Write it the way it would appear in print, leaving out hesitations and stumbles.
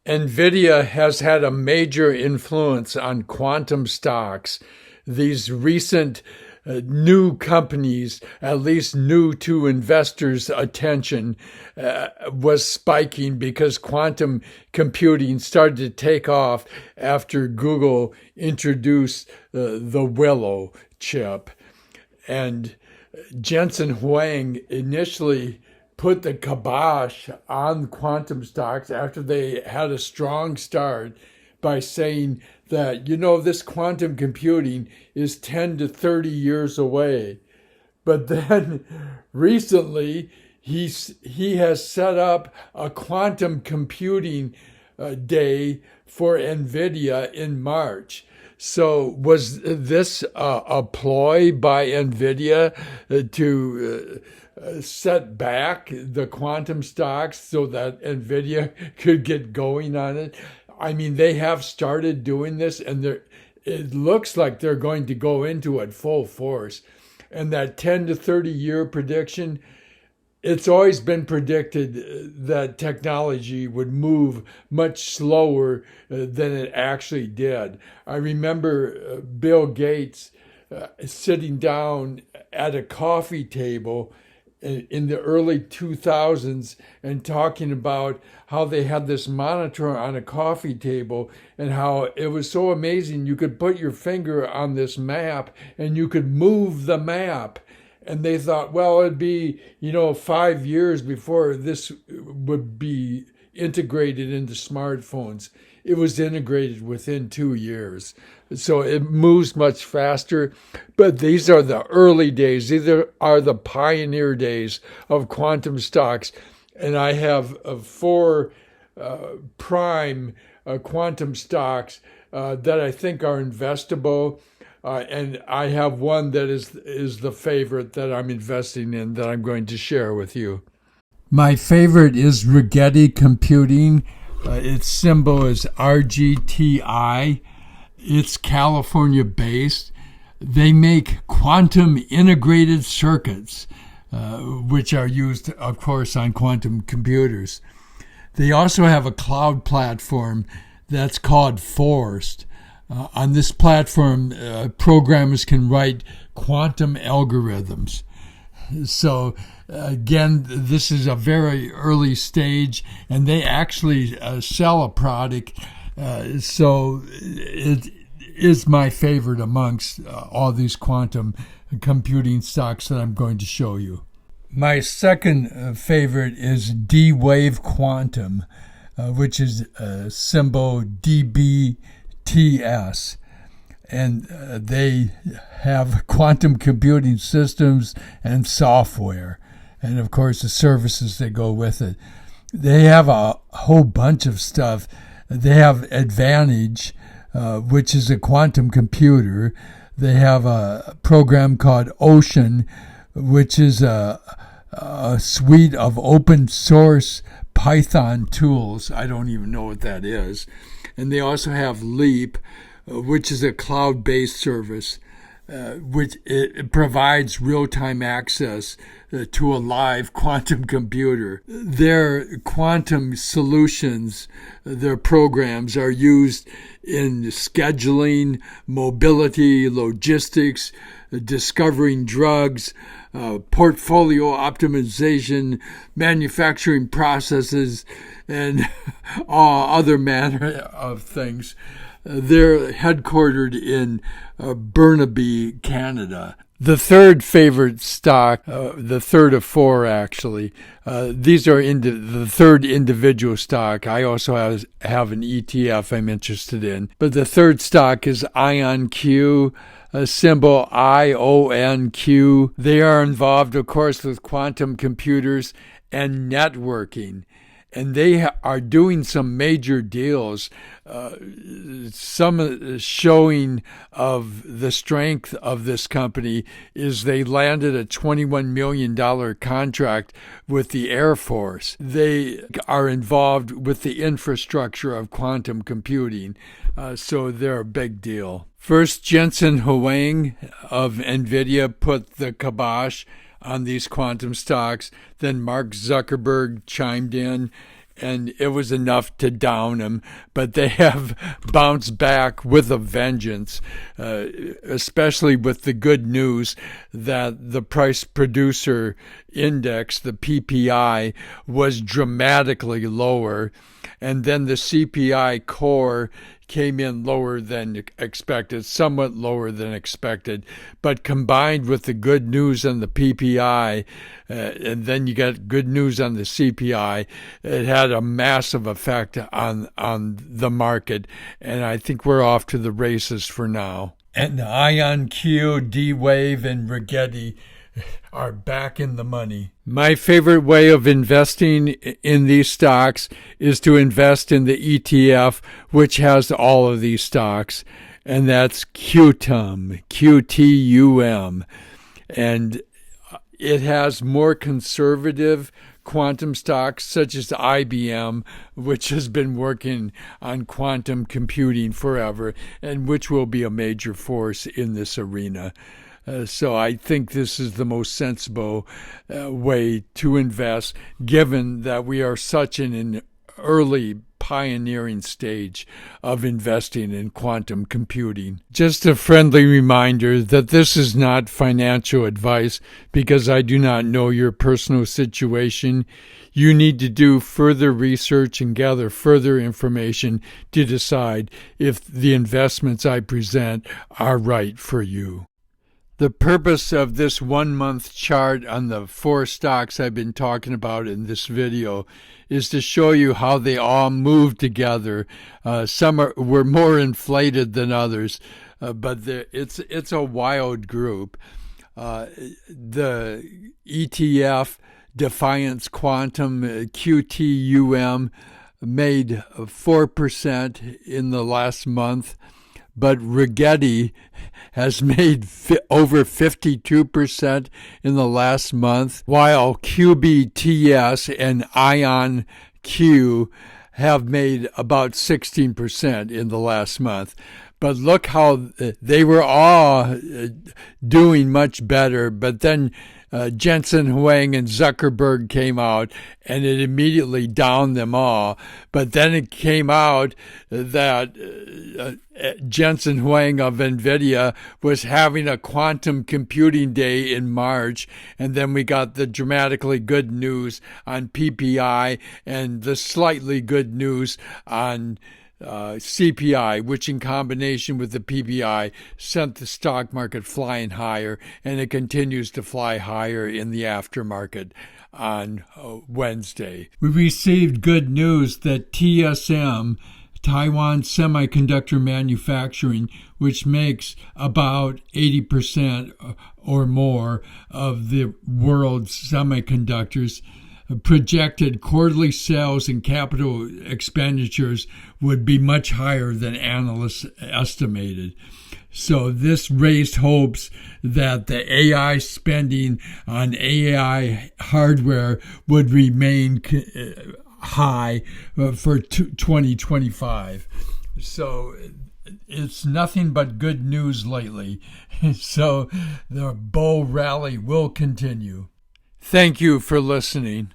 Nvidia has had a major influence on quantum stocks. These recent new companies, at least new to investors' attention, was spiking because quantum computing started to take off after Google introduced the Willow chip. And Jensen Huang initially put the kibosh on quantum stocks after they had a strong start by saying that, this quantum computing is 10 to 30 years away. But then recently, he has set up a quantum computing day for Nvidia in March. So was this a ploy by Nvidia to set back the quantum stocks so that Nvidia could get going on it? I mean, they have started doing this, and it looks like they're going to go into it full force. And that 10 to 30 year prediction, it's always been predicted that technology would move much slower than it actually did. I remember Bill Gates sitting down at a coffee table in the early 2000s and talking about how they had this monitor on a coffee table and how it was so amazing. You could put your finger on this map and you could move the map. And they thought, well, it'd be, 5 years before this would be integrated into smartphones. It was integrated within 2 years. So it moves much faster. But these are the early days. These are the pioneer days of quantum stocks. And I have 4 prime quantum stocks that I think are investable. And I have one that is the favorite that I'm investing in that I'm going to share with you. My favorite is Rigetti Computing. Its symbol is RGTI. It's California-based. They make quantum integrated circuits, which are used, of course, on quantum computers. They also have a cloud platform that's called Forest. On this platform, programmers can write quantum algorithms. So, again, this is a very early stage, and they actually sell a product. So it is my favorite amongst all these quantum computing stocks that I'm going to show you. My second favorite is D-Wave Quantum, which is symbol DBTS. And they have quantum computing systems and software, and of course the services that go with it. They have a whole bunch of stuff. They have Advantage, which is a quantum computer. They have a program called Ocean, which is a suite of open source Python tools. I don't even know what that is. And they also have Leap, which is a cloud-based service, which it provides real-time access to a live quantum computer. Their quantum solutions, their programs, are used in scheduling, mobility, logistics, discovering drugs, portfolio optimization, manufacturing processes, and all other manner of things. They're headquartered in Burnaby, Canada. The third favorite stock, the third of 4 actually, these are the third individual stock. I also have an ETF I'm interested in. But the third stock is IonQ, symbol IONQ. They are involved, of course, with quantum computers and networking. And they are doing some major deals, some showing of the strength of this company is they landed a $21 million contract with the Air Force. They are involved with the infrastructure of quantum computing, so they're a big deal. First, Jensen Huang of Nvidia put the kibosh on these quantum stocks. Then Mark Zuckerberg chimed in, and it was enough to down them, but they have bounced back with a vengeance, especially with the good news that the price producer index, the PPI, was dramatically lower, and then the CPI core came in lower than expected, somewhat lower than expected, but combined with the good news on the PPI, and then you got good news on the CPI, it had a massive effect on the market, and I think we're off to the races for now. And the IonQ, D-Wave, and Rigetti are back in the money. My favorite way of investing in these stocks is to invest in the ETF, which has all of these stocks, and that's QTUM, QTUM. And it has more conservative quantum stocks such as IBM, which has been working on quantum computing forever and which will be a major force in this arena. So I think this is the most sensible way to invest, given that we are such in an early pioneering stage of investing in quantum computing. Just a friendly reminder that this is not financial advice because I do not know your personal situation. You need to do further research and gather further information to decide if the investments I present are right for you. The purpose of this 1 month chart on the 4 stocks I've been talking about in this video is to show you how they all move together. Some were more inflated than others, but it's a wild group. The ETF Defiance Quantum QTUM made 4% in the last month. But Rigetti has made over 52% in the last month, while QBTS and IonQ have made about 16% in the last month. But look how they were all doing much better, but then Jensen Huang and Zuckerberg came out, and it immediately downed them all. But then it came out that Jensen Huang of Nvidia was having a quantum computing day in March, and then we got the dramatically good news on PPI and the slightly good news on CPI, which in combination with the PPI sent the stock market flying higher, and it continues to fly higher in the aftermarket on Wednesday. We received good news that TSM, Taiwan Semiconductor Manufacturing, which makes about 80% or more of the world's semiconductors, projected quarterly sales and capital expenditures would be much higher than analysts estimated. So this raised hopes that the AI spending on AI hardware would remain high for 2025. So it's nothing but good news lately. So the bull rally will continue. Thank you for listening.